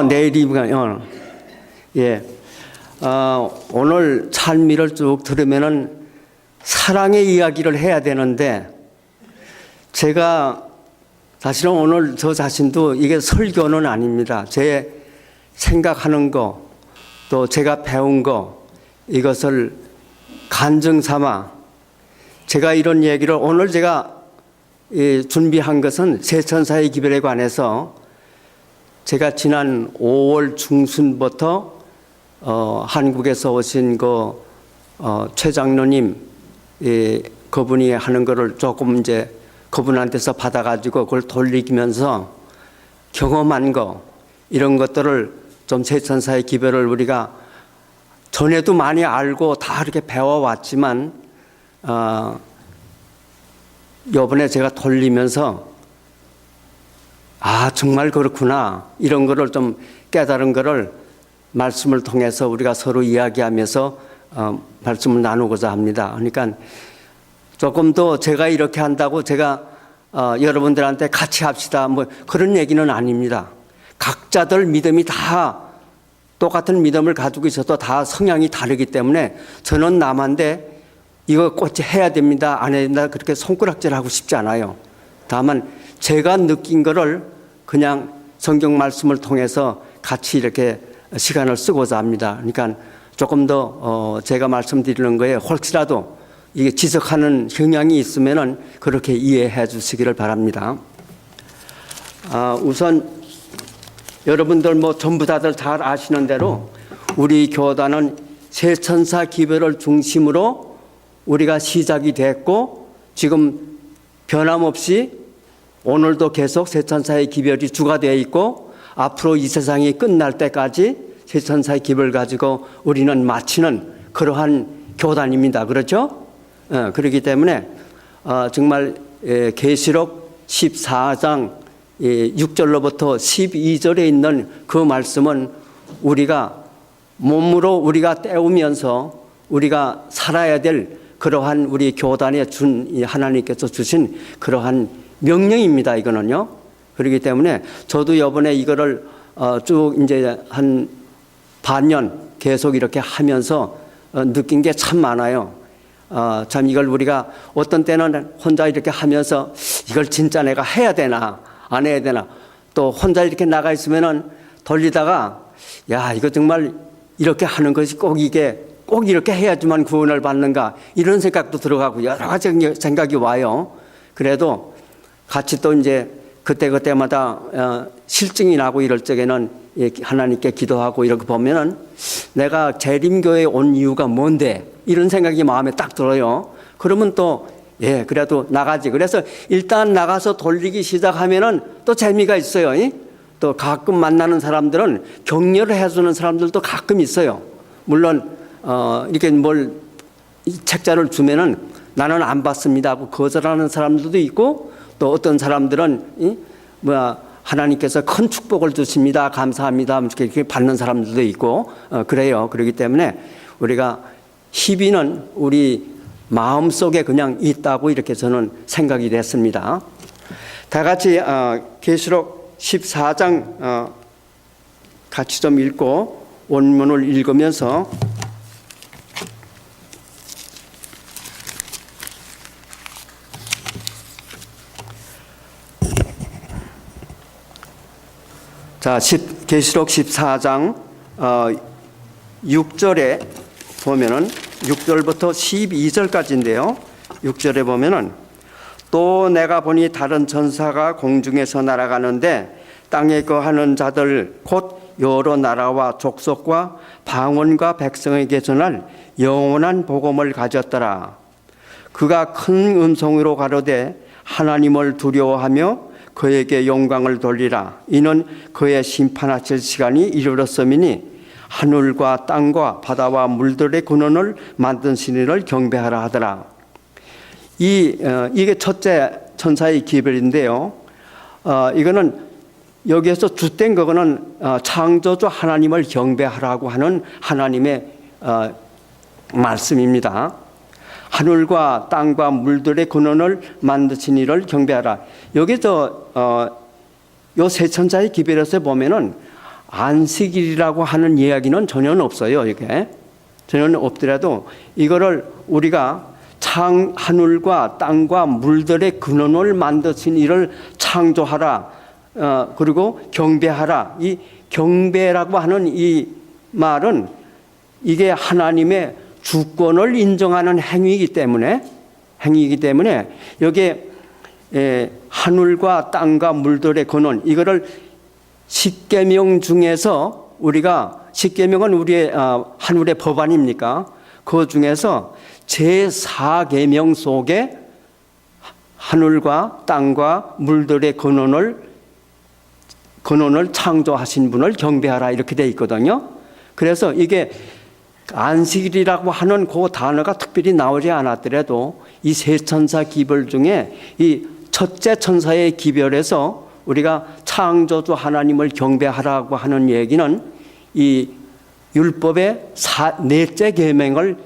내일이면, 예. 오늘 찬미를 쭉 들으면은 사랑의 이야기를 해야 되는데, 제가 사실은 오늘 저 자신도 이게 설교는 아닙니다. 제 생각하는 거, 또 제가 배운 거, 이것을 간증 삼아 제가 이런 얘기를 오늘 제가 준비한 것은 세천사의 기별에 관해서 제가 지난 5월 중순부터 한국에서 오신 최 장로님 그분이 하는 거를 조금 이제 그분한테서 받아가지고 그걸 돌리면서 경험한 거 이런 것들을 좀 세천사의 기별을 우리가 전에도 많이 알고 다 이렇게 배워왔지만 이번에 제가 돌리면서 정말 그렇구나 이런 거를 좀 깨달은 거를 말씀을 통해서 우리가 서로 이야기하면서 말씀을 나누고자 합니다. 그러니까 조금 더 제가 이렇게 한다고 제가 여러분들한테 같이 합시다 뭐 그런 얘기는 아닙니다. 각자들 믿음이 다 똑같은 믿음을 가지고 있어도 다 성향이 다르기 때문에 저는 남한테 이거 꼭 해야 됩니다 안 해야 된다 그렇게 손가락질하고 싶지 않아요. 다만 제가 느낀 거를 그냥 성경 말씀을 통해서 같이 이렇게 시간을 쓰고자 합니다. 그러니까 조금 더 제가 말씀드리는 거에 혹시라도 이게 지적하는 경향이 있으면은 그렇게 이해해 주시기를 바랍니다. 우선 여러분들 뭐 전부 다들 잘 아시는 대로 우리 교단은 세천사 기별을 중심으로 우리가 시작이 됐고 지금 변함없이 오늘도 계속 세천사의 기별이 주가 되어 있고 앞으로 이 세상이 끝날 때까지 세천사의 기별을 가지고 우리는 마치는 그러한 교단입니다. 그렇죠? 그렇기 때문에 정말 계시록 14장 6절로부터 12절에 있는 그 말씀은 우리가 몸으로 우리가 때우면서 우리가 살아야 될 그러한 우리 교단에 하나님께서 주신 그러한 명령입니다. 이거는요. 그렇기 때문에 저도 이번에 이거를 쭉 이제 한 반년 계속 이렇게 하면서 느낀 게 참 많아요. 참 이걸 우리가 어떤 때는 혼자 이렇게 하면서 이걸 진짜 내가 해야 되나 안 해야 되나 또 혼자 이렇게 나가 있으면은 돌리다가 야 이거 정말 이렇게 하는 것이 꼭 이렇게 해야지만 구원을 받는가 이런 생각도 들어가고 여러 가지 생각이 와요. 그래도 같이 또 이제 그때마다 실증이 나고 이럴 적에는 하나님께 기도하고 이렇게 보면은 내가 재림교회에 온 이유가 뭔데 이런 생각이 마음에 딱 들어요. 그러면 또 그래도 나가지. 그래서 일단 나가서 돌리기 시작하면은 또 재미가 있어요. 또 가끔 만나는 사람들은 격려를 해주는 사람들도 가끔 있어요. 물론 이렇게 책자를 주면은 나는 안 받습니다 하고 거절하는 사람들도 있고 또 어떤 사람들은 하나님께서 큰 축복을 주십니다 감사합니다 이렇게 받는 사람들도 있고 그래요. 그렇기 때문에 우리가 희비는 우리 마음속에 그냥 있다고 이렇게 저는 생각이 됐습니다. 다 같이 계시록 14장 같이 좀 읽고 원문을 읽으면서 계시록 14장 6절에 보면은 6절부터 12절까지인데요. 6절에 보면은 또 내가 보니 다른 천사가 공중에서 날아가는데 땅에 거하는 자들 곧 여러 나라와 족속과 방언과 백성에게 전할 영원한 복음을 가졌더라. 그가 큰 음성으로 가로되 하나님을 두려워하며 그에게 영광을 돌리라. 이는 그의 심판하실 시간이 이르렀음이니 하늘과 땅과 바다와 물들의 근원을 만든 신을 경배하라 하더라. 이게 첫째 천사의 기별인데요. 이거는 여기에서 주된 그거는 창조주 하나님을 경배하라고 하는 하나님의 말씀입니다. 하늘과 땅과 물들의 근원을 만드신 이를 경배하라. 여기서 요 세 천사의 기별에서 보면은 안식일이라고 하는 이야기는 전혀 없어요. 이게 전혀 없더라도 이거를 우리가 하늘과 땅과 물들의 근원을 만드신 이를 창조하라. 그리고 경배하라. 이 경배라고 하는 이 말은 이게 하나님의 주권을 인정하는 행위이기 때문에 여기에 하늘과 땅과 물들의 근원 이거를 십계명 중에서 우리가 십계명은 우리의 하늘의 법 아닙니까? 그 중에서 제4계명 속에 하늘과 땅과 물들의 근원을 창조하신 분을 경배하라 이렇게 되어 있거든요. 그래서 이게 안식일이라고 하는 그 단어가 특별히 나오지 않았더라도 이 세 천사 기별 중에 이 첫째 천사의 기별에서 우리가 창조주 하나님을 경배하라고 하는 얘기는 이 율법의 넷째 계명을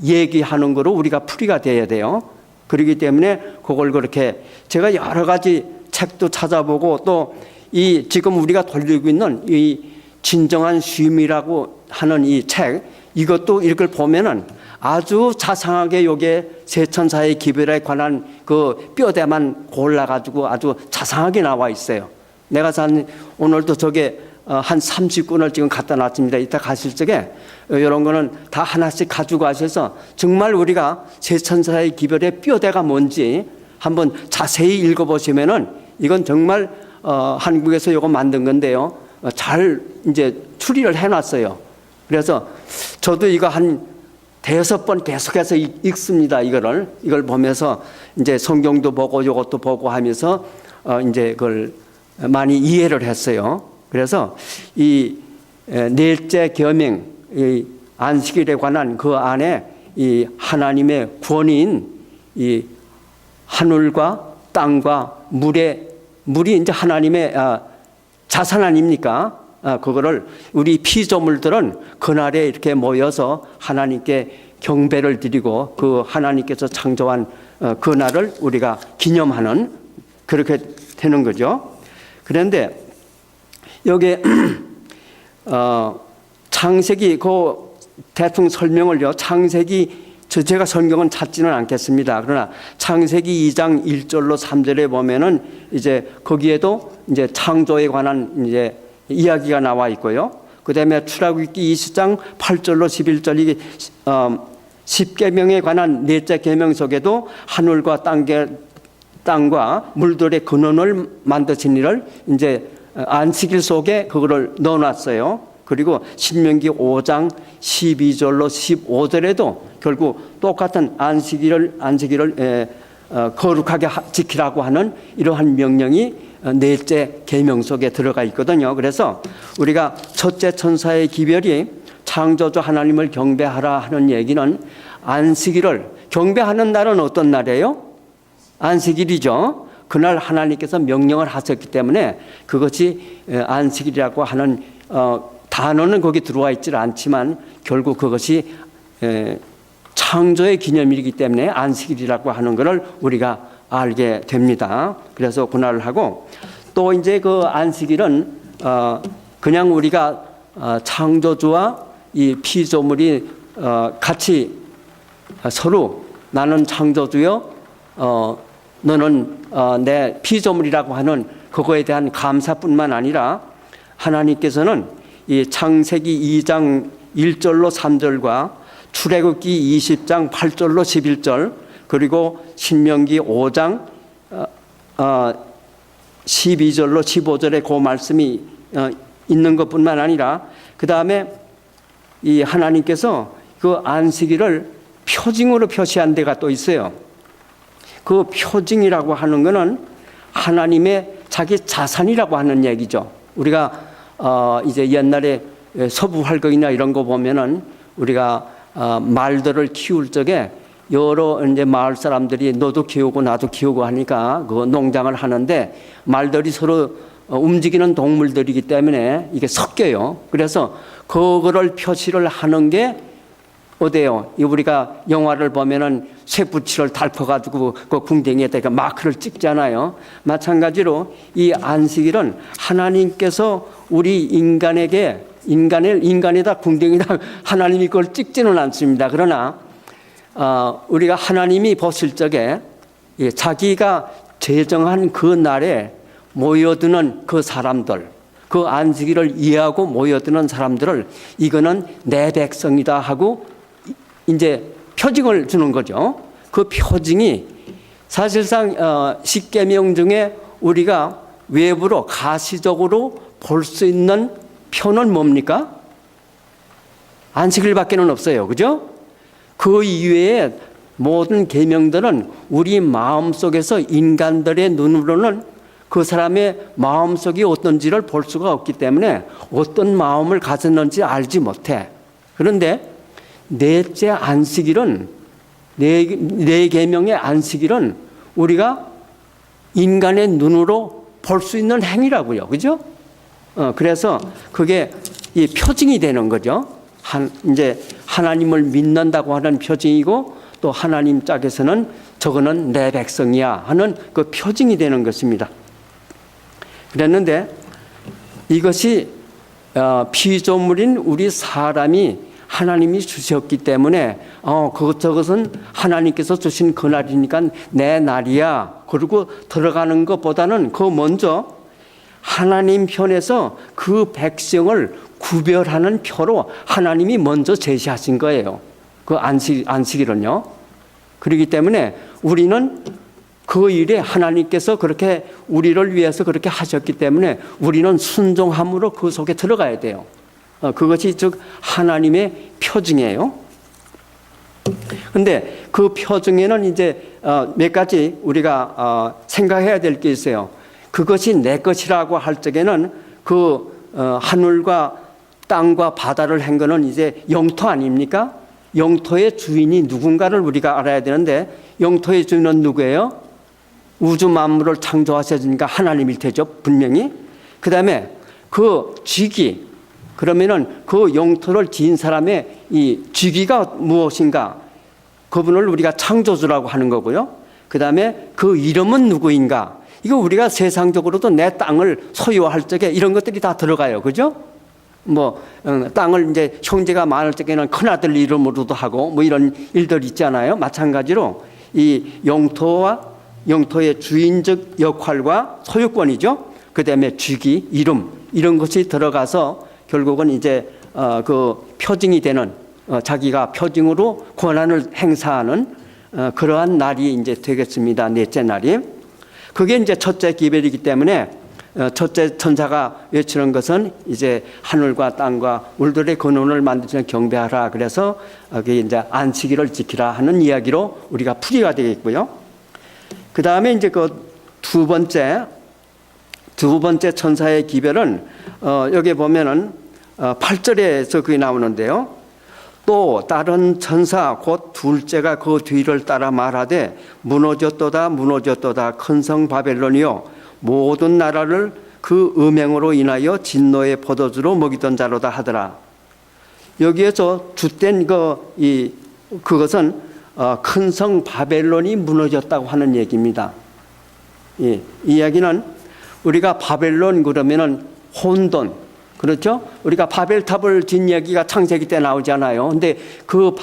얘기하는 거로 우리가 풀이가 돼야 돼요. 그렇기 때문에 그걸 그렇게 제가 여러 가지 책도 찾아보고 또 이 지금 우리가 돌리고 있는 이 진정한 쉼이라고 하는 이 책 이것도 이걸 보면은 아주 자상하게 요게 세 천사의 기별에 관한 그 뼈대만 골라가지고 아주 자상하게 나와 있어요. 내가 오늘도 저게 한 30권을 지금 갖다 놨습니다. 이따 가실 적에 이런 거는 다 하나씩 가지고 가셔서 정말 우리가 세 천사의 기별의 뼈대가 뭔지 한번 자세히 읽어보시면은 이건 정말 한국에서 이거 만든 건데요. 잘 이제 추리를 해놨어요. 그래서 저도 이거 한 5번 계속해서 읽습니다. 이걸 보면서 이제 성경도 보고 이것도 보고 하면서 이제 그걸 많이 이해를 했어요. 그래서 이 넷째 계명, 이 안식일에 관한 그 안에 이 하나님의 권위인 이 하늘과 땅과 물이 이제 하나님의 자산 아닙니까? 그거를 우리 피조물들은 그날에 이렇게 모여서 하나님께 경배를 드리고 그 하나님께서 창조한 그날을 우리가 기념하는 그렇게 되는 거죠. 그런데 여기 창세기 그 대충 설명을요. 창세기 제가 성경은 찾지는 않겠습니다. 그러나 창세기 2장 1절로 3절에 보면은 이제 거기에도 이제 창조에 관한 이제 이야기가 나와 있고요. 그다음에 출애굽기 20장 8절로 11절 이게 10계명에 관한 넷째 계명 속에도 하늘과 땅과 물들의 근원을 만드신 이를 이제 안식일 속에 그거를 넣어놨어요. 그리고 신명기 5장 12절로 15절에도 결국 똑같은 안식일을 거룩하게 지키라고 하는 이러한 명령이 넷째 계명 속에 들어가 있거든요. 그래서 우리가 첫째 천사의 기별이 창조주 하나님을 경배하라 하는 얘기는 안식일을 경배하는 날은 어떤 날이에요? 안식일이죠. 그날 하나님께서 명령을 하셨기 때문에 그것이 안식일이라고 하는 단어는 거기 들어와 있지 않지만 결국 그것이 창조의 기념일이기 때문에 안식일이라고 하는 것을 우리가 알게 됩니다. 그래서 그날을 하고 또 이제 그 안식일은 그냥 우리가 창조주와 이 피조물이 같이 서로 나는 창조주요 너는 내 피조물이라고 하는 그거에 대한 감사뿐만 아니라 하나님께서는 이 창세기 2장 1절로 3절과 출애굽기 20장 8절로 11절 그리고 신명기 5장 12절로 15절에 그 말씀이 있는 것뿐만 아니라 그 다음에 이 하나님께서 그 안식일을 표징으로 표시한 데가 또 있어요. 그 표징이라고 하는 것은 하나님의 자기 자산이라고 하는 얘기죠. 우리가 이제 옛날에 서부 활동이나 이런 거 보면은 우리가 말들을 키울 적에 여러 이제 마을 사람들이 너도 키우고 나도 키우고 하니까 그 농장을 하는데 말들이 서로 움직이는 동물들이기 때문에 이게 섞여요. 그래서 그거를 표시를 하는 게 어때요? 우리가 영화를 보면은 쇠붙이를 달퍼가지고 그 궁뎅이에다가 마크를 찍잖아요. 마찬가지로 이 안식일은 하나님께서 우리 인간이다 궁뎅이다 하나님이 그걸 찍지는 않습니다. 그러나 우리가 하나님이 보실 적에 자기가 제정한 그 날에 모여드는 그 사람들, 그 안식일을 이해하고 모여드는 사람들을 이거는 내 백성이다 하고 이제 표징을 주는 거죠. 그 표징이 사실상 십계명 중에 우리가 외부로 가시적으로 볼 수 있는 표는 뭡니까? 안식일밖에는 없어요. 그죠? 그 이외에 모든 계명들은 우리 마음속에서 인간들의 눈으로는 그 사람의 마음속이 어떤지를 볼 수가 없기 때문에 어떤 마음을 가졌는지 알지 못해. 그런데 넷째 안식일은 네 계명의 안식일은 우리가 인간의 눈으로 볼 수 있는 행위라고요. 그죠? 그래서 그게 이 표징이 되는 거죠. 이제 하나님을 믿는다고 하는 표징이고 또 하나님 짝에서는 저거는 내 백성이야 하는 그 표징이 되는 것입니다. 그랬는데 이것이 피조물인 우리 사람이 하나님이 주셨기 때문에 저것은 하나님께서 주신 그 날이니까 내 날이야. 그리고 들어가는 것보다는 그 먼저 하나님 편에서 그 백성을 구별하는 표로 하나님이 먼저 제시하신 거예요. 그 안식일은요. 그렇기 때문에 우리는 그 일에 하나님께서 그렇게 우리를 위해서 그렇게 하셨기 때문에 우리는 순종함으로 그 속에 들어가야 돼요. 그것이 즉 하나님의 표징이에요. 그런데 그 표징에는 이제 몇 가지 우리가 생각해야 될 게 있어요. 그것이 내 것이라고 할 적에는 그 하늘과 땅과 바다를 한 거는 이제 영토 아닙니까? 영토의 주인이 누군가를 우리가 알아야 되는데 영토의 주인은 누구예요? 우주 만물을 창조하셨으니까 하나님일 테죠, 분명히. 그 다음에 그 쥐기, 그러면은 그 영토를 지은 사람의 이 쥐기가 무엇인가? 그분을 우리가 창조주라고 하는 거고요. 그 다음에 그 이름은 누구인가? 이거 우리가 세상적으로도 내 땅을 소유할 적에 이런 것들이 다 들어가요. 그죠? 땅을 이제 형제가 많을 적에는 큰아들 이름으로도 하고 이런 일들 있잖아요. 마찬가지로 이 영토의 주인적 역할과 소유권이죠. 그 다음에 쥐기, 이름, 이런 것이 들어가서 결국은 이제 그 표징이 되는 자기가 표징으로 권한을 행사하는 그러한 날이 이제 되겠습니다. 넷째 날이. 그게 이제 첫째 기별이기 때문에 첫째 천사가 외치는 것은 이제 하늘과 땅과 물들의 근원을 만드시는 경배하라. 그래서 그게 이제 안식일을 지키라 하는 이야기로 우리가 풀이가 되겠고요. 그 다음에 이제 그 두 번째 천사의 기별은 여기 보면은 8절에서 그게 나오는데요. 또 다른 천사 곧 둘째가 그 뒤를 따라 말하되 무너졌도다 무너졌도다 큰 성 바벨론이요 모든 나라를 그 음행으로 인하여 진노의 포도주로 먹이던 자로다 하더라. 여기에서 주된 그것은 큰 성 바벨론이 무너졌다고 하는 얘기입니다. 이 이야기는 우리가 바벨론 그러면은 혼돈, 그렇죠? 우리가 바벨탑을 짓는 얘기가 창세기 때 나오잖아요. 근데 그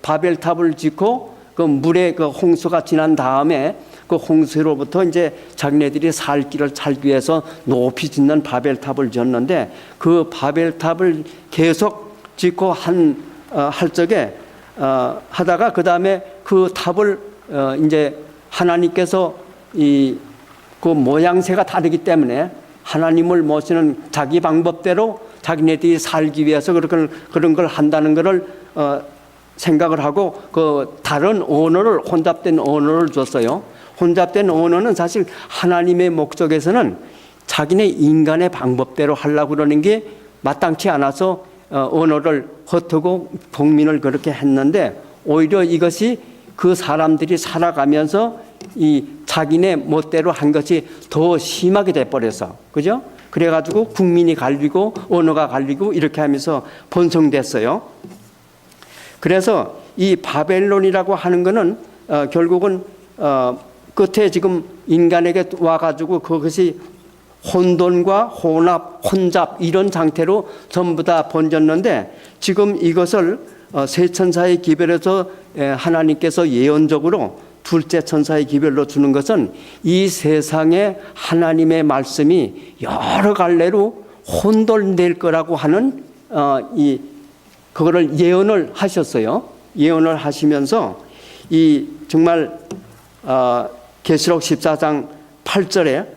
바벨탑을 짓고 그 물에 그 홍수가 지난 다음에 그 홍수로부터 이제 자기네들이 살 길을 살기 위해서 높이 짓는 바벨탑을 지었는데 그 바벨탑을 계속 짓고 할 적에 하다가 그 다음에 그 탑을 이제 하나님께서 그 모양새가 다르기 때문에 하나님을 모시는 자기 방법대로 자기네들이 살기 위해서 그런 걸 한다는 것을 생각을 하고 그 다른 언어를 혼잡된 언어를 줬어요. 혼잡된 언어는 사실 하나님의 목적에서는 자기네 인간의 방법대로 하려고 그러는 게 마땅치 않아서 언어를 헛두고 복민을 그렇게 했는데 오히려 이것이 그 사람들이 살아가면서 이 자기네 멋대로 한 것이 더 심하게 돼버려서, 그죠? 그래가지고 국민이 갈리고 언어가 갈리고 이렇게 하면서 번성됐어요. 그래서 이 바벨론이라고 하는 것은 결국은 끝에 지금 인간에게 와가지고 그것이 혼돈과 혼합, 혼잡 이런 상태로 전부 다 번졌는데 지금 이것을 세 천사의 기별에서 하나님께서 예언적으로 둘째 천사의 기별로 주는 것은 이 세상에 하나님의 말씀이 여러 갈래로 혼돈될 거라고 하는 그거를 예언을 하셨어요. 예언을 하시면서 이 정말 계시록 14장 8절에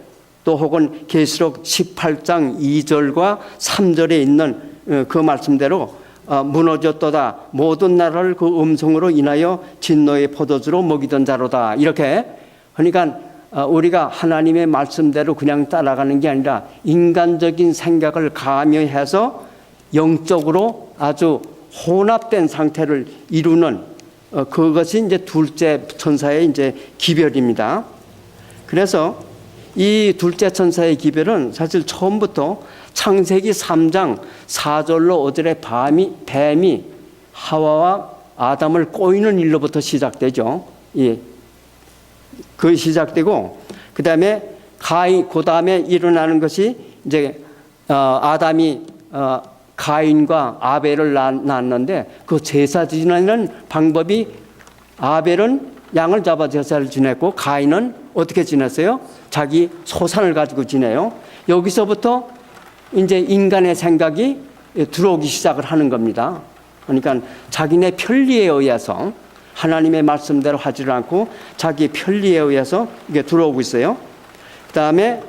또 혹은 계시록 18장 2절과 3절에 있는 그 말씀대로 무너졌도다 모든 나라를 그 음성으로 인하여 진노의 포도주로 먹이던 자로다. 이렇게 그러니까 우리가 하나님의 말씀대로 그냥 따라가는 게 아니라 인간적인 생각을 가미해서 영적으로 아주 혼합된 상태를 이루는 그것이 이제 둘째 천사의 이제 기별입니다. 그래서 이 둘째 천사의 기별은 사실 처음부터 창세기 3장 4절로 5절에 뱀이 하와와 아담을 꼬이는 일로부터 시작되죠. 예. 그 시작되고 그다음에 그다음에 일어나는 것이 이제 아담이 가인과 아벨을 낳았는데 그 제사 지내는 방법이 아벨은 양을 잡아 제사를 지냈고 가인은 어떻게 지냈어요? 자기 소산을 가지고 지내요. 여기서부터 이제 인간의 생각이 들어오기 시작을 하는 겁니다. 그러니까 자기네 편리에 의해서 하나님의 말씀대로 하지를 않고 자기 편리에 의해서 이게 들어오고 있어요. 그다음에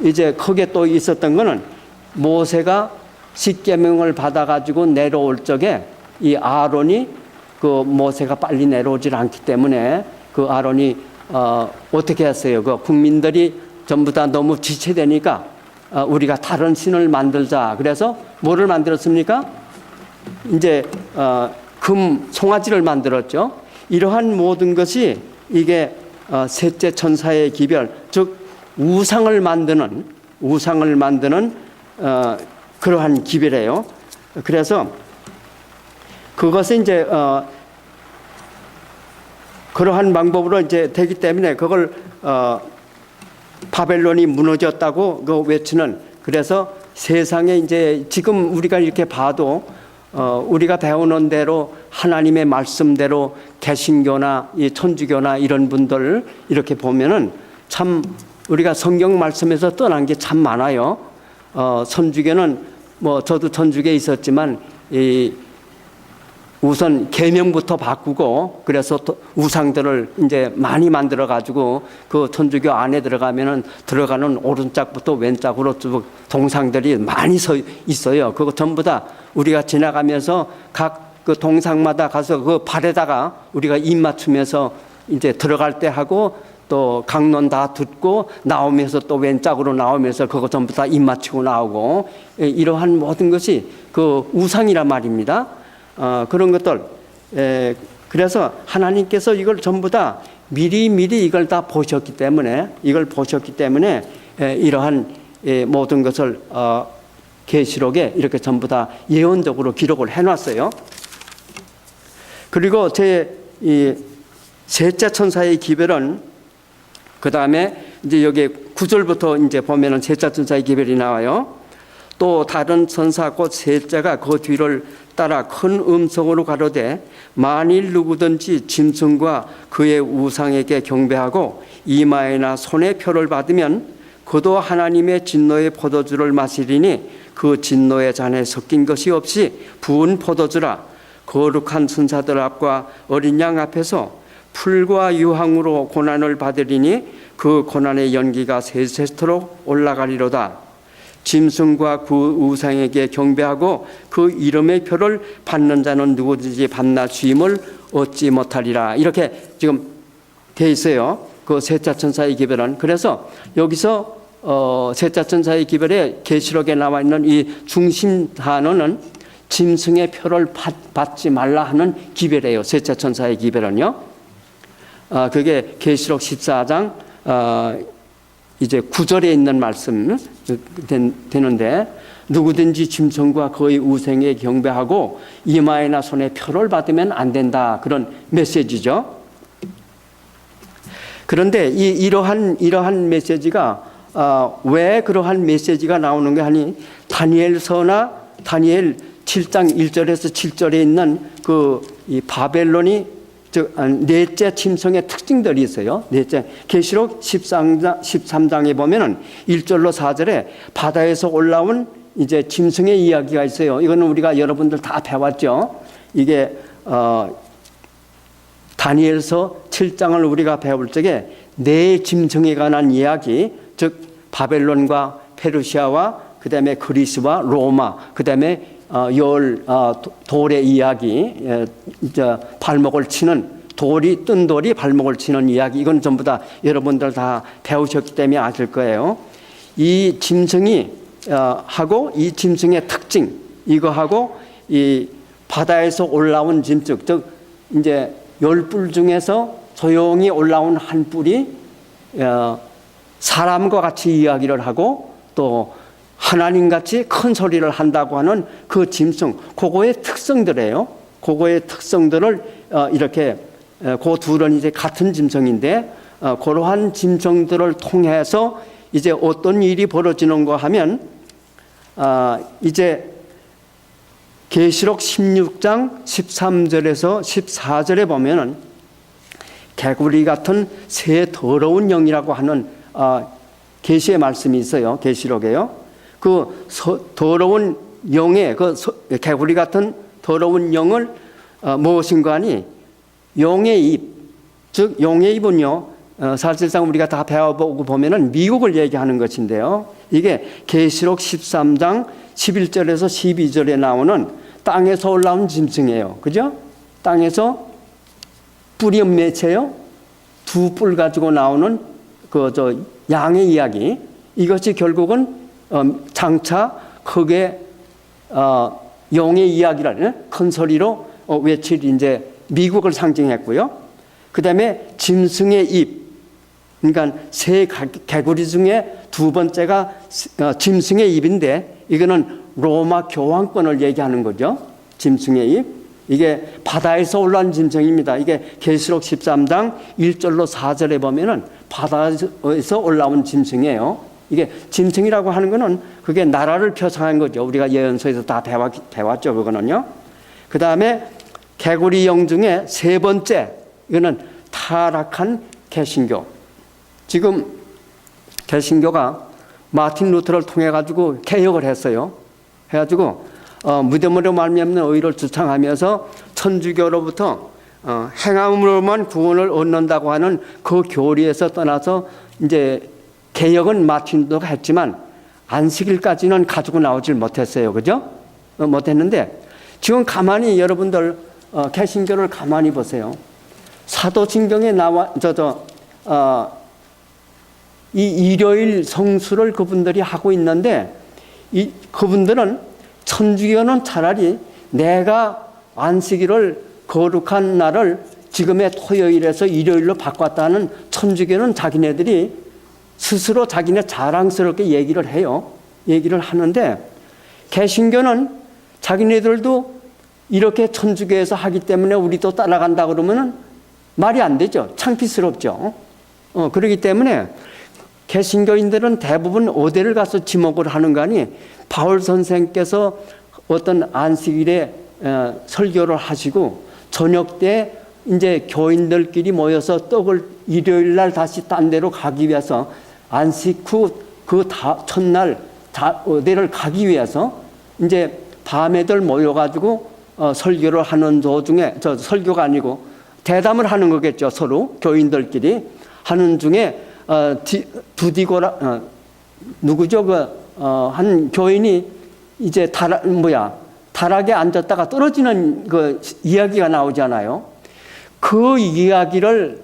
이제 크게 또 있었던 거는 모세가 십계명을 받아가지고 내려올 적에 이 아론이 그 모세가 빨리 내려오질 않기 때문에 그 아론이 어떻게 했어요? 그 국민들이 전부 다 너무 지체되니까 우리가 다른 신을 만들자. 그래서 뭐를 만들었습니까? 이제 금 송아지를 만들었죠. 이러한 모든 것이 이게 셋째 천사의 기별, 즉 우상을 만드는 그러한 기별이에요. 그래서 그것은 이제 그러한 방법으로 이제 되기 때문에 그걸 바벨론이 무너졌다고 그 외치는, 그래서 세상에 이제 지금 우리가 이렇게 봐도 우리가 배우는 대로 하나님의 말씀대로 개신교나 이 천주교나 이런 분들 이렇게 보면은 참 우리가 성경 말씀에서 떠난 게 참 많아요. 천주교는 뭐 저도 천주교에 있었지만 우선 계명부터 바꾸고 그래서 우상들을 이제 많이 만들어 가지고 그 천주교 안에 들어가면은 들어가는 오른짝부터 왼짝으로 쭉 동상들이 많이 서 있어요. 그거 전부 다 우리가 지나가면서 각 그 동상마다 가서 그 발에다가 우리가 입 맞추면서 이제 들어갈 때 하고 또 강론 다 듣고 나오면서 또 왼짝으로 나오면서 그거 전부 다 입 맞추고 나오고 이러한 모든 것이 그 우상이란 말입니다. 그런 것들. 그래서 하나님께서 이걸 전부 다 미리 이걸 다 보셨기 때문에 이러한 모든 것을 계시록에 이렇게 전부 다 예언적으로 기록을 해놨어요. 그리고 이 셋째 천사의 기별은 그 다음에 이제 여기 9절부터 이제 보면은 셋째 천사의 기별이 나와요. 또 다른 천사 곧 셋째가 그 뒤를 따라 큰 음성으로 가로되 만일 누구든지 짐승과 그의 우상에게 경배하고 이마에나 손에 표를 받으면 그도 하나님의 진노의 포도주를 마시리니 그 진노의 잔에 섞인 것이 없이 부은 포도주라. 거룩한 천사들 앞과 어린 양 앞에서 풀과 유황으로 고난을 받으리니 그 고난의 연기가 세세토록 올라가리로다. 짐승과 그 우상에게 경배하고 그 이름의 표를 받는 자는 누구든지 밤낮 주임을 얻지 못하리라. 이렇게 지금 돼 있어요. 그 셋째 천사의 기별은. 그래서 여기서 셋째 천사의 기별에 계시록에 나와 있는 이 중심 단어는 짐승의 표를 받지 말라 하는 기별이에요. 셋째 천사의 기별은요. 그게 계시록 14장 이제 9절에 있는 말씀 되는데 누구든지 짐승과 그의 우생에 경배하고 이마에나 손에 표를 받으면 안 된다. 그런 메시지죠. 그런데 이러한 메시지가 왜 그러한 메시지가 나오는 게 하니 다니엘서나 다니엘 7장 1절에서 7절에 있는 이 바벨론이 넷째 짐승의 특징들이 있어요. 넷째 계시록 13장에 보면은 1절로 4절에 바다에서 올라온 이제 짐승의 이야기가 있어요. 이거는 우리가 여러분들 다 배웠죠. 이게 다니엘서 7장을 우리가 배울 적에 네 짐승에 관한 이야기, 즉 바벨론과 페르시아와 그다음에 그리스와 로마, 그다음에 돌의 이야기, 발목을 치는 뜬 돌이 발목을 치는 이야기, 이건 전부 다 여러분들 다 배우셨기 때문에 아실 거예요. 이 짐승이 하고 이 짐승의 특징, 이거하고 이 바다에서 올라온 짐승, 즉 이제 10뿔 중에서 조용히 올라온 한 뿔이 사람과 같이 이야기를 하고 또 하나님같이 큰 소리를 한다고 하는 그 짐승, 그거의 특성들이에요. 그거의 특성들을 이렇게 그 둘은 이제 같은 짐승인데 그러한 짐승들을 통해서 이제 어떤 일이 벌어지는가 하면 이제 계시록 16장 13절에서 14절에 보면은 개구리 같은 새 더러운 영이라고 하는 계시의 말씀이 있어요. 계시록에요. 그 더러운 영의 개구리 같은 더러운 영을 무엇인가 하니 용의 입, 즉 용의 입은요 사실상 우리가 다 배워보고 보면은 미국을 얘기하는 것인데요. 이게 계시록 13장 11절에서 12절에 나오는 땅에서 올라온 짐승이에요. 그죠? 땅에서 뿔이 몇채요? 2뿔 가지고 나오는 양의 이야기. 이것이 결국은 장차 크게 용의 이야기라는 큰 소리로 외칠 이제 미국을 상징했고요. 그 다음에 짐승의 입, 그러니까 새 개구리 중에 두 번째가 짐승의 입인데 이거는 로마 교황권을 얘기하는 거죠. 짐승의 입. 이게 바다에서 올라온 짐승입니다. 이게 계시록 13장 1절로 4절에 보면은 바다에서 올라온 짐승이에요. 이게 짐승이라고 하는 거는 그게 나라를 표상한 거죠. 우리가 예언서에서 다 배웠죠. 그거는요. 그 다음에 개구리 영 중에 세 번째, 이거는 타락한 개신교. 지금 개신교가 마틴 루터를 통해 가지고 개혁을 했어요. 해가지고 무덤으로 말미암는 의를 주창하면서 천주교로부터 행함으로만 구원을 얻는다고 하는 그 교리에서 떠나서 이제 개혁은 마틴 루터가 했지만 안식일까지는 가지고 나오질 못했어요. 그죠? 못했는데 지금 가만히 여러분들 개신교를 가만히 보세요. 사도신경에 나와 이 일요일 성수를 그분들이 하고 있는데 그분들은 천주교는 차라리 내가 안식일을 거룩한 날을 지금의 토요일에서 일요일로 바꿨다는 천주교는 자기네들이 스스로 자기네 자랑스럽게 얘기를 해요. 얘기를 하는데 개신교는 자기네들도 이렇게 천주교에서 하기 때문에 우리도 따라간다 그러면은 말이 안 되죠. 창피스럽죠. 그렇기 때문에 개신교인들은 대부분 어디를 가서 지목을 하는 거 아니 바울 선생께서 어떤 안식일에 설교를 하시고 저녁 때 이제 교인들끼리 모여서 떡을 일요일 날 다시 딴 데로 가기 위해서 안식 후 첫날 어디를 가기 위해서 이제 밤에들 모여가지고 설교를 하는 도중에 설교가 아니고 대담을 하는 거겠죠. 서로 교인들끼리 하는 중에 두디고라 누구죠? 한 교인이 이제 다락에 앉았다가 떨어지는 그 이야기가 나오잖아요. 그 이야기를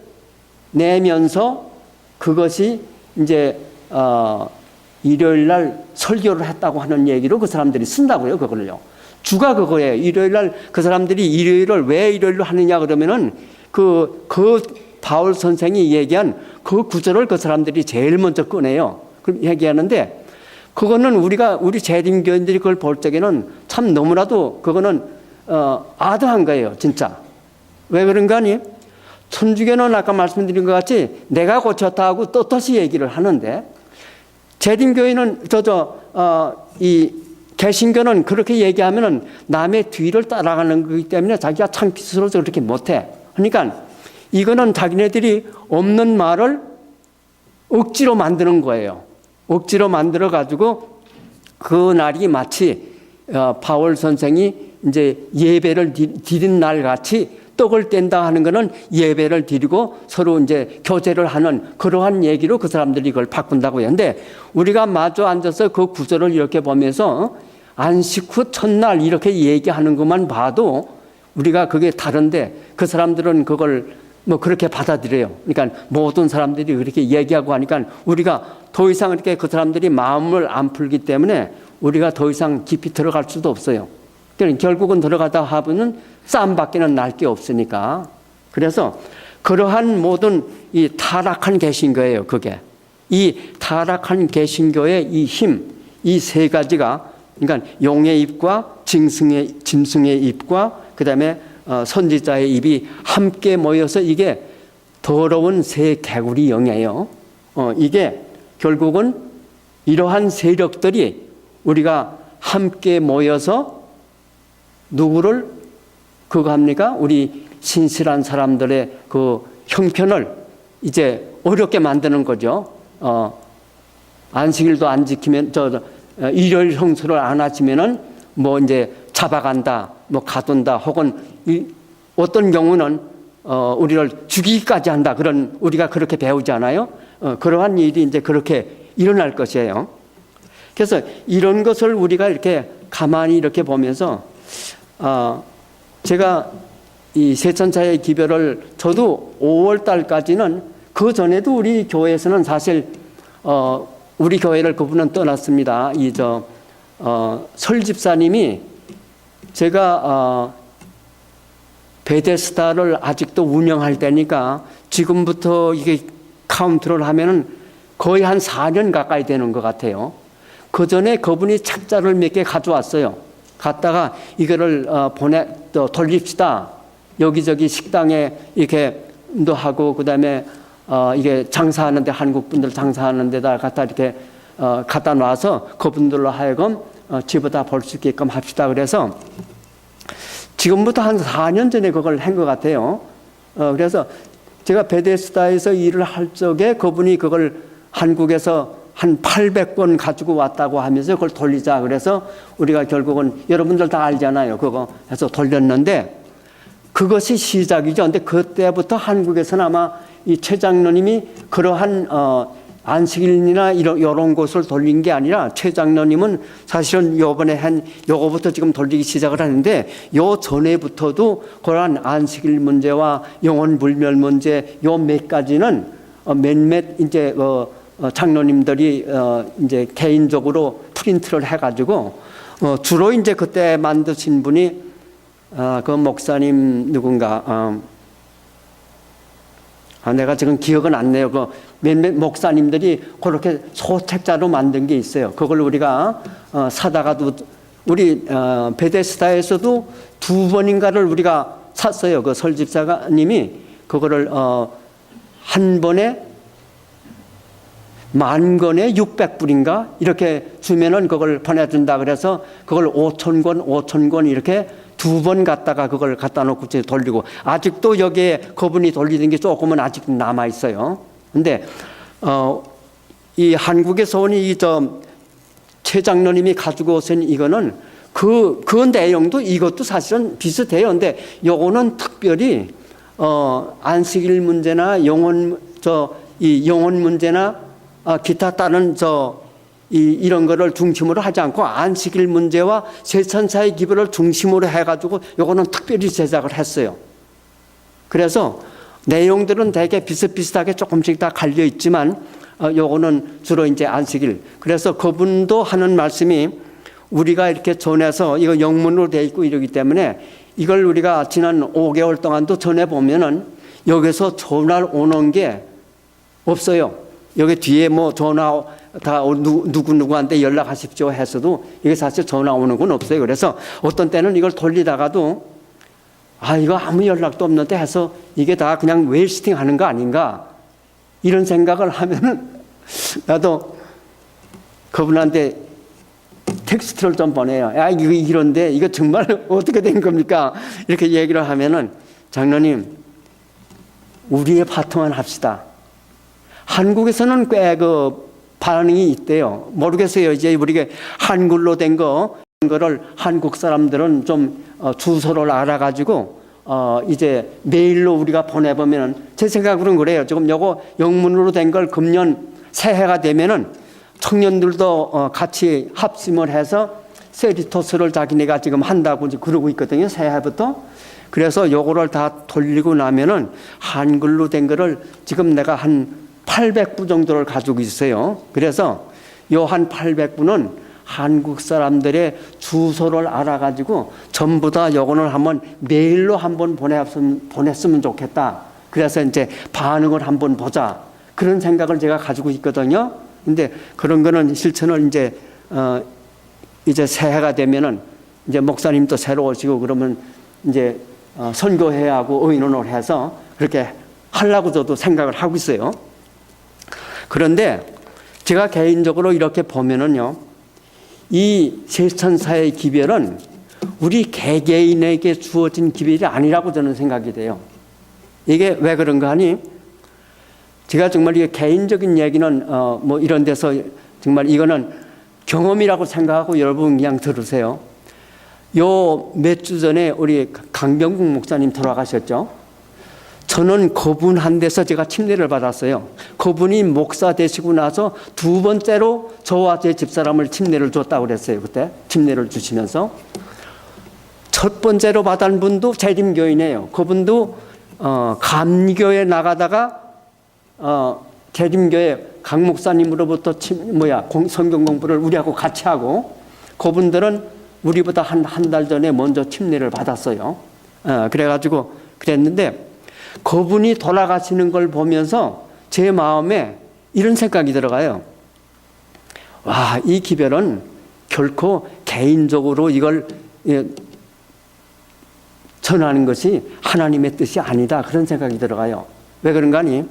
내면서 그것이 이제 일요일 날 설교를 했다고 하는 얘기로 그 사람들이 쓴다고요. 그걸요. 주가 그거예요. 일요일 날 그 사람들이 일요일을 왜 일요일로 하느냐 그러면은 그 바울 선생이 얘기한 그 구절을 그 사람들이 제일 먼저 꺼내요. 그럼 얘기하는데 그거는 우리 재림교인들이 그걸 볼 적에는 참 너무나도 그거는 아드한 거예요, 진짜. 왜 그런가 하니? 천주교는 아까 말씀드린 것 같이 내가 고쳤다 하고 떳떳이 얘기를 하는데 재림교인은 이 개신교는 그렇게 얘기하면은 남의 뒤를 따라가는 거기 때문에 자기가 창피스러워 그렇게 못해. 그러니까 이거는 자기네들이 없는 말을 억지로 만드는 거예요. 억지로 만들어 가지고 그 날이 마치 바울 선생이 이제 예배를 드린 날 같이 떡을 뗀다 하는 것은 예배를 드리고 서로 이제 교제를 하는 그러한 얘기로 그 사람들이 이걸 바꾼다고 하는데 우리가 마주 앉아서 그 구절을 이렇게 보면서 안식 후 첫날 이렇게 얘기하는 것만 봐도 우리가 그게 다른데 그 사람들은 그걸 뭐 그렇게 받아들여요. 그러니까 모든 사람들이 그렇게 얘기하고 하니까 우리가 더 이상 이렇게 그 사람들이 마음을 안 풀기 때문에 우리가 더 이상 깊이 들어갈 수도 없어요. 그러니까 결국은 들어가다 하면은 싸움밖에는 날 게 없으니까. 그래서 그러한 모든 이 타락한 개신교예요. 그게 이 타락한 개신교의 이 힘, 이 세 가지가 그러니까 용의 입과 짐승의 입과 그다음에 선지자의 입이 함께 모여서 이게 더러운 새 개구리 영이에요. 이게 결국은 이러한 세력들이 우리가 함께 모여서 누구를 그거 합니까? 우리 신실한 사람들의 그 형편을 이제 어렵게 만드는 거죠. 안식일도 안 지키면 일요일 성수를 안 하시면은 뭐 이제 잡아간다, 뭐 가둔다, 혹은 어떤 경우는 우리를 죽이기까지 한다. 그런 우리가 그렇게 배우지 않아요? 그러한 일이 이제 그렇게 일어날 것이에요. 그래서 이런 것을 우리가 이렇게 가만히 이렇게 보면서 제가 이 세천사의 기별을 저도 5월 달까지는 그 전에도 우리 교회에서는 사실 우리 교회를 그분은 떠났습니다. 설 집사님이 제가 베데스다를 아직도 운영할 때니까 지금부터 이게 카운트를 하면은 거의 한 4년 가까이 되는 것 같아요. 그 전에 그분이 책자를 몇 개 가져왔어요. 갔다가 이거를 돌립시다. 여기저기 식당에 이렇게 인도하고 그다음에 이게 장사하는데 한국 분들 장사하는 데다 갖다 이렇게 갖다 놔서 그분들로 하여금 집어다 볼 수 있게끔 합시다. 그래서 지금부터 한 4년 전에 그걸 한 것 같아요. 그래서 제가 베데스다에서 일을 할 적에 그분이 그걸 한국에서 한 800권 가지고 왔다고 하면서 그걸 돌리자. 그래서 우리가 결국은 여러분들 다 알잖아요. 그거 해서 돌렸는데 그것이 시작이죠. 근데 그때부터 한국에서는 아마 이 최 장로님이 그러한 안식일이나 이런 곳을 돌린 게 아니라 최 장로님은 사실은 요번에 한 요거부터 지금 돌리기 시작을 하는데 요 전에부터도 그러한 안식일 문제와 영혼 불멸 문제 요 몇 가지는 몇몇 이제 장로님들이 이제 개인적으로 프린트를 해가지고 주로 이제 그때 만드신 분이 그 목사님 누군가 내가 지금 기억은 안 나요. 그 몇몇 목사님들이 그렇게 소책자로 만든 게 있어요. 그걸 우리가 사다가도 우리 베데스다에서도 2번인가를 우리가 샀어요. 그 설집사님이 그거를 한 번에 10,000권에 600불인가 이렇게 주면은 그걸 보내준다. 그래서 그걸 5,000권 이렇게 2번 갖다가 그걸 갖다 놓고 돌리고 아직도 여기에 그분이 돌리는 게 조금은 아직 남아 있어요. 근데 이 한국에서 온 이 최 장로님이 가지고 오신 이거는 그 내용도 이것도 사실은 비슷해요. 근데 요거는 특별히 안식일 문제나 영혼 문제나 기타 다른 이런 거를 중심으로 하지 않고 안식일 문제와 세천사의 기별을 중심으로 해가지고 요거는 특별히 제작을 했어요. 그래서 내용들은 되게 비슷비슷하게 조금씩 다 갈려 있지만 요거는 주로 이제 안식일. 그래서 그분도 하는 말씀이 우리가 이렇게 전해서 이거 영문으로 돼 있고 이러기 때문에 이걸 우리가 지난 5개월 동안도 전해 보면은 여기서 전화를 오는 게 없어요. 여기 뒤에 뭐 전화 다 누구누구한테 연락하십시오 해서도 이게 사실 전화 오는 건 없어요. 그래서 어떤 때는 이걸 돌리다가도 이거 아무 연락도 없는데 해서 이게 다 그냥 웨이스팅 하는 거 아닌가 이런 생각을 하면은 나도 그분한테 텍스트를 좀 보내요. 이거 이런데 이거 정말 어떻게 된 겁니까? 이렇게 얘기를 하면은 장로님 우리의 파트만 합시다. 한국에서는 꽤 반응이 있대요. 모르겠어요. 이제 우리가 한글로 된 거를 한국 사람들은 좀 주소를 알아가지고 이제 메일로 우리가 보내보면은 제 생각으로는 그래요. 지금 요거 영문으로 된 걸 금년 새해가 되면은 청년들도 같이 합심을 해서 세리토스를 자기네가 지금 한다고 이제 그러고 있거든요. 새해부터. 그래서 요거를 다 돌리고 나면은 한글로 된 거를 지금 내가 한 800부 정도를 가지고 있어요. 그래서 요 한 800부는 한국 사람들의 주소를 알아가지고 전부 다 요거는 한번 메일로 한번 보냈으면 좋겠다. 그래서 이제 반응을 한번 보자. 그런 생각을 제가 가지고 있거든요. 근데 그런 거는 실천을 이제 새해가 되면은 이제 목사님도 새로 오시고 그러면 이제 선교해야 하고 의논을 해서 그렇게 하려고 저도 생각을 하고 있어요. 그런데 제가 개인적으로 이렇게 보면은요, 이 세천사의 기별은 우리 개개인에게 주어진 기별이 아니라고 저는 생각이 돼요. 이게 왜 그런가 하니, 제가 정말 이게 개인적인 얘기는 뭐 이런 데서 정말 이거는 경험이라고 생각하고 여러분 그냥 들으세요. 요 몇 주 전에 우리 강병국 목사님 돌아가셨죠. 저는 그분 한 데서 제가 침례를 받았어요. 그분이 목사 되시고 나서 두 번째로 저와 제 집사람을 침례를 줬다고 그랬어요. 그때 침례를 주시면서 첫 번째로 받은 분도 재림교인이에요. 그분도 감리교에 나가다가 재림교회 강 목사님으로부터 성경 공부를 우리하고 같이 하고 그분들은 우리보다 한 달 전에 먼저 침례를 받았어요. 그래가지고 그랬는데 그분이 돌아가시는 걸 보면서 제 마음에 이런 생각이 들어가요. 와, 이 기별은 결코 개인적으로 이걸 전하는 것이 하나님의 뜻이 아니다. 그런 생각이 들어가요. 왜 그런가 하니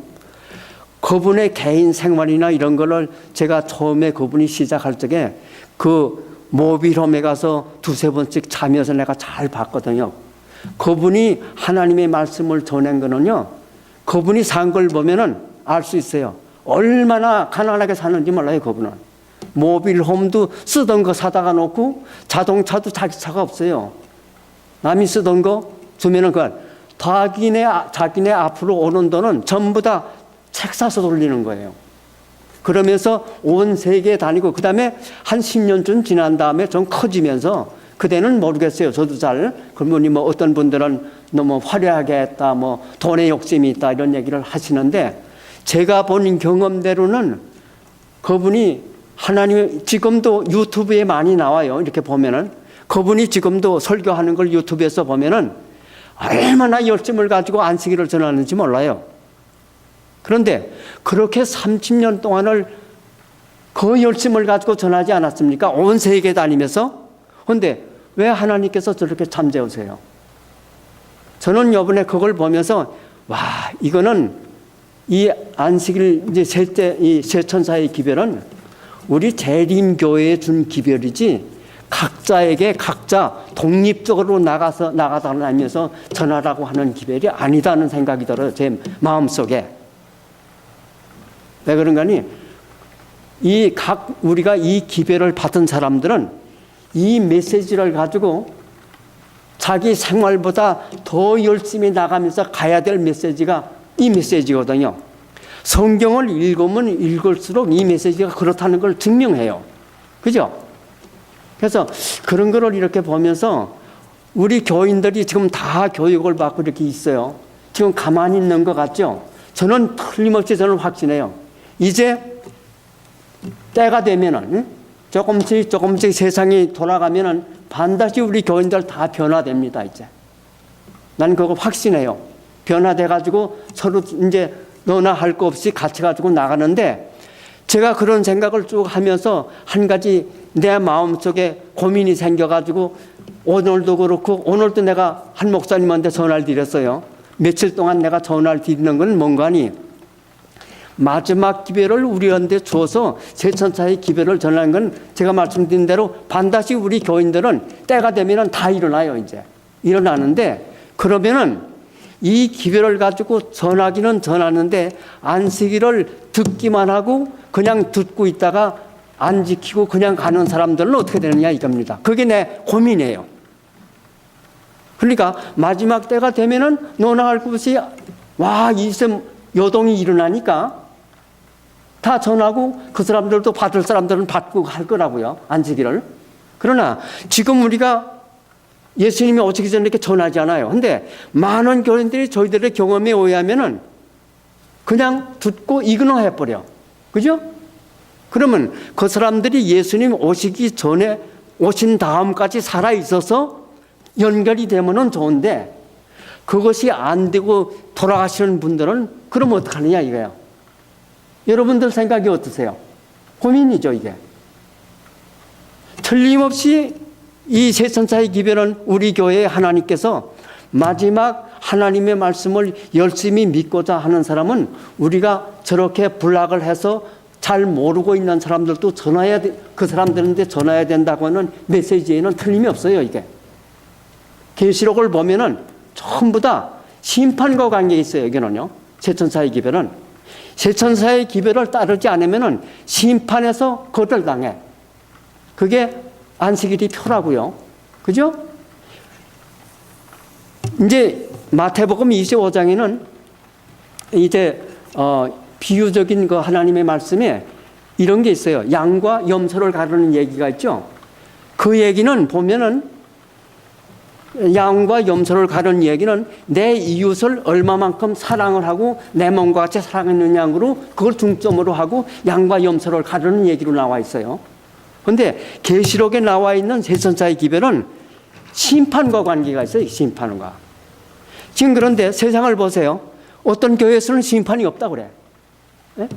그분의 개인 생활이나 이런 거를 제가 처음에 그분이 시작할 적에 그 모빌홈에 가서 두세 번씩 자면서 내가 잘 봤거든요. 그분이 하나님의 말씀을 전한 거는요, 그분이 산 걸 보면은 알 수 있어요. 얼마나 가난하게 사는지 몰라요, 그분은. 모빌홈도 쓰던 거 사다가 놓고 자동차도 자기 차가 없어요. 남이 쓰던 거 주면은 그걸 자기네 앞으로 오는 돈은 전부 다 책 사서 돌리는 거예요. 그러면서 온 세계에 다니고 그 다음에 한 10년쯤 지난 다음에 좀 커지면서 그때는 모르겠어요. 저도 잘. 그분이 뭐 어떤 분들은 너무 화려하게 했다, 뭐 돈에 욕심이 있다 이런 얘기를 하시는데 제가 본 경험대로는 그분이 하나님 지금도 유튜브에 많이 나와요. 이렇게 보면은 그분이 지금도 설교하는 걸 유튜브에서 보면은 얼마나 열심을 가지고 안식일을 전하는지 몰라요. 그런데 그렇게 30년 동안을 그 열심을 가지고 전하지 않았습니까? 온 세계 다니면서. 그런데 왜 하나님께서 저렇게 잠재우세요? 저는 이번에 그걸 보면서 와, 이거는 이 안식일 이제 셋째 이 세천사의 기별은 우리 재림교회에 준 기별이지 각자에게 각자 독립적으로 나가다니면서 전하라고 하는 기별이 아니다는 생각이 들어요. 제 마음속에. 왜 그런가 하니 우리가 이 기별을 받은 사람들은 이 메시지를 가지고 자기 생활보다 더 열심히 나가면서 가야 될 메시지가 이 메시지거든요. 성경을 읽으면 읽을수록 이 메시지가 그렇다는 걸 증명해요. 그죠? 그래서 그런 거를 이렇게 보면서 우리 교인들이 지금 다 교육을 받고 이렇게 있어요. 지금 가만히 있는 것 같죠? 저는 틀림없이 저는 확신해요. 이제 때가 되면은 조금씩 세상이 돌아가면은 반드시 우리 교인들 다 변화됩니다. 이제 난 그거 확신해요. 변화돼 가지고 서로 이제 너나 할 거 없이 같이 가지고 나가는데, 제가 그런 생각을 쭉 하면서 한 가지 내 마음속에 고민이 생겨가지고 오늘도 그렇고, 오늘도 내가 한 목사님한테 전화를 드렸어요. 며칠 동안 내가 전화를 드리는 건 뭔가 하니, 마지막 기회를 우리한테 주어서 세천사의 기회를 전하는 건 제가 말씀드린 대로 반드시 우리 교인들은 때가 되면 다 일어나요. 이제 일어나는데, 그러면은 이 기회를 가지고 전하기는 전하는데 안식일을 듣기만 하고 그냥 듣고 있다가 안 지키고 그냥 가는 사람들은 어떻게 되느냐 이겁니다. 그게 내 고민이에요. 그러니까 마지막 때가 되면은 너나 할 것이 와 이제 요동이 일어나니까 다 전하고 그 사람들도 받을 사람들은 받고 할 거라고요. 안식일을. 그러나 지금 우리가 예수님이 오시기 전에 이렇게 전하지 않아요. 근데 많은 교인들이 저희들의 경험에 의하면은 그냥 듣고 이그노해 버려. 그죠? 그러면 그 사람들이 예수님 오시기 전에 오신 다음까지 살아 있어서 연결이 되면은 좋은데, 그것이 안 되고 돌아가시는 분들은 그럼 어떡하느냐 이거예요. 여러분들 생각이 어떠세요? 고민이죠, 이게. 틀림없이 이 세천사의 기별은 우리 교회에 하나님께서 마지막 하나님의 말씀을 열심히 믿고자 하는 사람은 우리가 저렇게 분락을 해서 잘 모르고 있는 사람들도 전해야 돼, 그 사람들한테 전해야 된다고 하는 메시지에는 틀림이 없어요, 이게. 계시록을 보면은 전부 다 심판과 관계 있어요, 여기는요. 세천사의 기별은. 세천사의 기별을 따르지 않으면은 심판에서 거절당해. 그게 안식일이 표라고요. 그죠? 이제 마태복음 25장에는 이제 비유적인 그 하나님의 말씀에 이런 게 있어요. 양과 염소를 가르는 얘기가 있죠. 그 얘기는 보면은 양과 염소를 가르는 얘기는 내 이웃을 얼마만큼 사랑을 하고 내 몸과 같이 사랑했느냐로 그걸 중점으로 하고 양과 염소를 가르는 얘기로 나와 있어요. 그런데 계시록에 나와 있는 세천사의 기별은 심판과 관계가 있어요. 심판과. 지금 그런데 세상을 보세요. 어떤 교회에서는 심판이 없다고 그래. 네?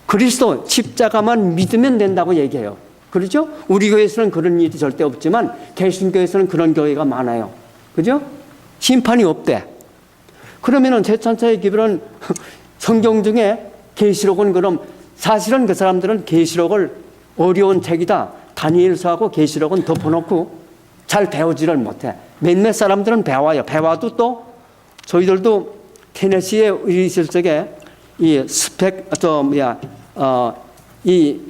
그리스도 십자가만 믿으면 된다고 얘기해요. 그렇죠? 우리 교회에서는 그런 일이 절대 없지만 개신교에서는 그런 교회가 많아요. 그죠? 심판이 없대. 그러면은 세천사의 기별은 성경 중에 계시록은 그럼 사실은 그 사람들은 계시록을 어려운 책이다. 다니엘서하고 계시록은 덮어놓고 잘 배우지를 못해. 몇몇 사람들은 배워요. 배워도 또 저희들도 테네시에 있을 적에 이 이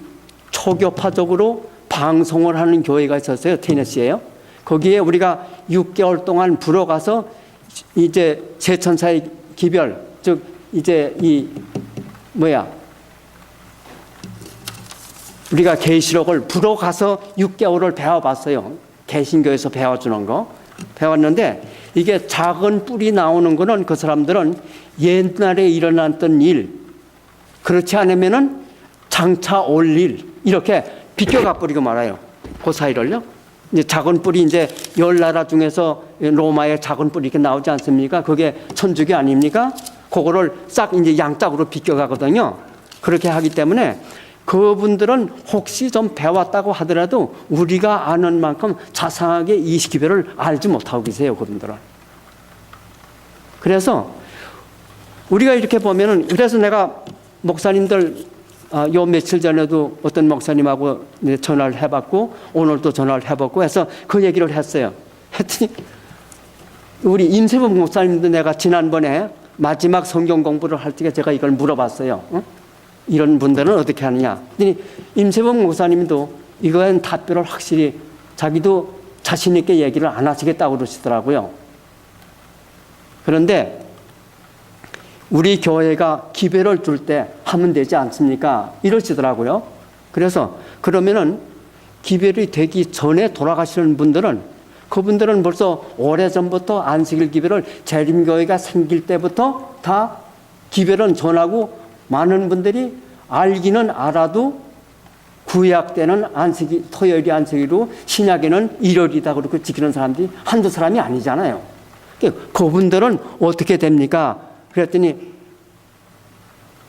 초교파적으로 방송을 하는 교회가 있었어요. 테네시에요. 거기에 우리가 6개월 동안 불어가서 이제 세천사의 기별, 즉 이제 우리가 계시록을 불어가서 6개월을 배워봤어요. 개신교에서 배워주는 거. 배웠는데 이게 작은 뿔이 나오는 거는 그 사람들은 옛날에 일어났던 일, 그렇지 않으면은 장차 올 일, 이렇게 비껴가 버리고 말아요. 그 사이를요. 이제 작은 뿔이 이제 10나라 중에서 로마의 작은 뿔이 이렇게 나오지 않습니까? 그게 천주교 아닙니까? 그거를 싹 이제 양짝으로 비껴가거든요. 그렇게 하기 때문에 그분들은 혹시 좀 배웠다고 하더라도 우리가 아는 만큼 자상하게 이 기별을 알지 못하고 계세요, 그분들은. 그래서 우리가 이렇게 보면은, 그래서 내가 목사님들 요 며칠 전에도 어떤 목사님하고 전화를 해봤고 오늘도 전화를 해봤고 해서 그 얘기를 했어요. 했더니 우리 임세범 목사님도 내가 지난번에 마지막 성경 공부를 할 때 제가 이걸 물어봤어요. 응? 이런 분들은 어떻게 하느냐. 임세범 목사님도 이거엔 답변을 확실히 자기도 자신 있게 얘기를 안 하시겠다고 그러시더라고요. 그런데 우리 교회가 기별을 줄 때 하면 되지 않습니까? 이러시더라고요. 그래서 그러면은 기별이 되기 전에 돌아가시는 분들은, 그분들은 벌써 오래전부터 안식일 기별을 재림교회가 생길 때부터 다 기별은 전하고, 많은 분들이 알기는 알아도 구약 때는 안식일, 토요일이 안식일이고 신약에는 일요일이다 그렇게 지키는 사람들이 한두 사람이 아니잖아요. 그분들은 어떻게 됩니까? 그랬더니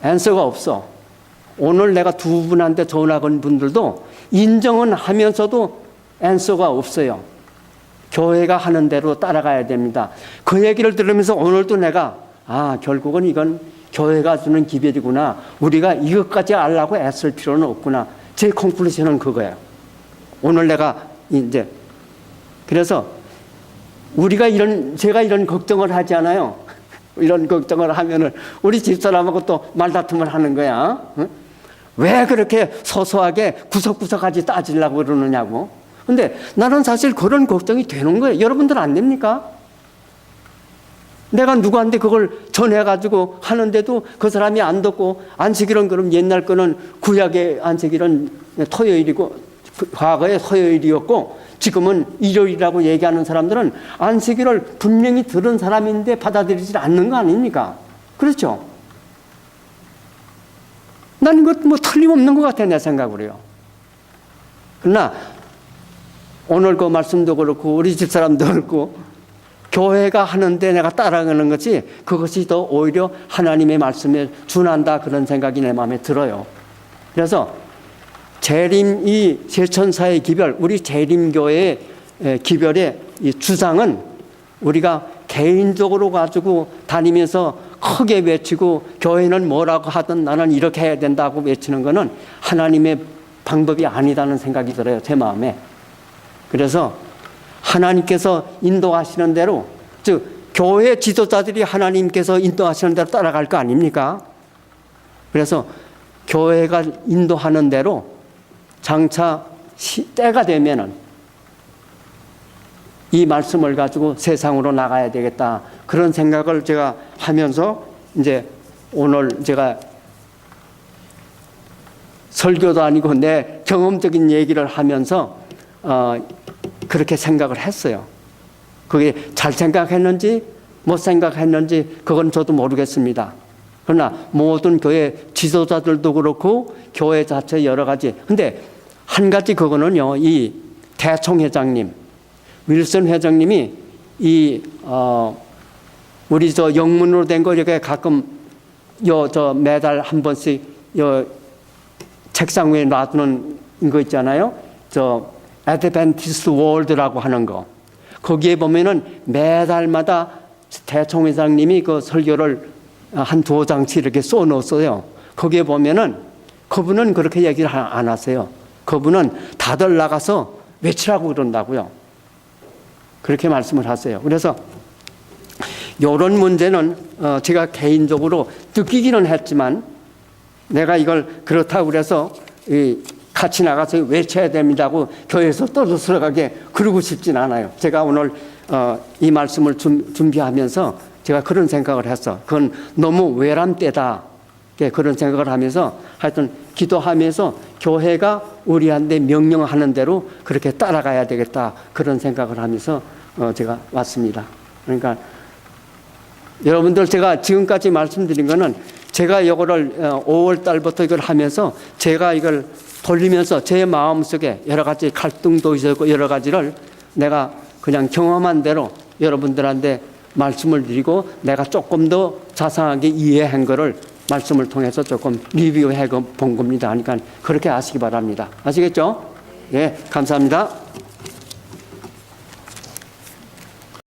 앤서가 없어. 오늘 내가 두 분한테 전화 건 분들도 인정은 하면서도 앤서가 없어요. 교회가 하는 대로 따라가야 됩니다. 그 얘기를 들으면서 오늘도 내가 결국은 이건 교회가 주는 기별이구나. 우리가 이것까지 알라고 애쓸 필요는 없구나. 제 콘클루션은 그거예요. 오늘 내가 이제 그래서 제가 이런 걱정을 하지 않아요. 이런 걱정을 하면은 우리 집사람하고 또 말다툼을 하는 거야. 응? 왜 그렇게 소소하게 구석구석까지 따지려고 그러느냐고. 근데 나는 사실 그런 걱정이 되는 거예요. 여러분들 안 됩니까? 내가 누구한테 그걸 전해가지고 하는데도 그 사람이 안 듣고, 안식일은 그럼 옛날 거는 구약의 안식일은 토요일이고 과거에 토요일이었고 지금은 일요일이라고 얘기하는 사람들은 안식일을 분명히 들은 사람인데 받아들이지 않는 거 아닙니까? 그렇죠? 난 이거 뭐 틀림없는 것 같아, 내 생각으로요. 그러나 오늘 그 말씀도 그렇고 우리 집사람도 그렇고 교회가 하는데 내가 따라가는 것이, 그것이 더 오히려 하나님의 말씀에 준한다, 그런 생각이 내 마음에 들어요. 그래서 재림, 이 세천사의 기별, 우리 재림교회의 기별의 이 주장은 우리가 개인적으로 가지고 다니면서 크게 외치고 교회는 뭐라고 하든 나는 이렇게 해야 된다고 외치는 것은 하나님의 방법이 아니다는 생각이 들어요, 제 마음에. 그래서 하나님께서 인도하시는 대로, 즉 교회 지도자들이 하나님께서 인도하시는 대로 따라갈 거 아닙니까? 그래서 교회가 인도하는 대로 장차 때가 되면은 이 말씀을 가지고 세상으로 나가야 되겠다, 그런 생각을 제가 하면서 이제 오늘 제가 설교도 아니고 내 경험적인 얘기를 하면서 그렇게 생각을 했어요. 그게 잘 생각했는지 못 생각했는지 그건 저도 모르겠습니다. 그러나 모든 교회 지도자들도 그렇고 교회 자체 여러 가지, 근데 한 가지 그거는요, 이 대총 회장님, 윌슨 회장님이 우리 저 영문으로 된 거 이렇게 가끔 매달 한 번씩 책상 위에 놔두는 거 있잖아요. 애드벤티스트 월드라고 하는 거. 거기에 보면은 매달마다 대총 회장님이 그 설교를 한 두 장씩 이렇게 써 놓았어요. 거기에 보면은 그분은 그렇게 얘기를 안 하세요. 그분은 다들 나가서 외치라고 그런다고요. 그렇게 말씀을 하세요. 그래서 이런 문제는 제가 개인적으로 느끼기는 했지만 내가 이걸 그렇다고 그래서 같이 나가서 외쳐야 됩니다고 교회에서 떠들어가게 그러고 싶진 않아요. 제가 오늘 이 말씀을 준비하면서 제가 그런 생각을 했어. 그건 너무 외람되다, 그런 생각을 하면서 하여튼 기도하면서 교회가 우리한테 명령하는 대로 그렇게 따라가야 되겠다, 그런 생각을 하면서 제가 왔습니다. 그러니까 여러분들, 제가 지금까지 말씀드린 거는 제가 이거를 5월 달부터 이걸 하면서 제가 이걸 돌리면서 제 마음속에 여러 가지 갈등도 있었고 여러 가지를 내가 그냥 경험한 대로 여러분들한테 말씀을 드리고 내가 조금 더 자상하게 이해한 거를 말씀을 통해서 조금 리뷰해 본 겁니다. 그러니까 그렇게 아시기 바랍니다. 아시겠죠? 예, 감사합니다.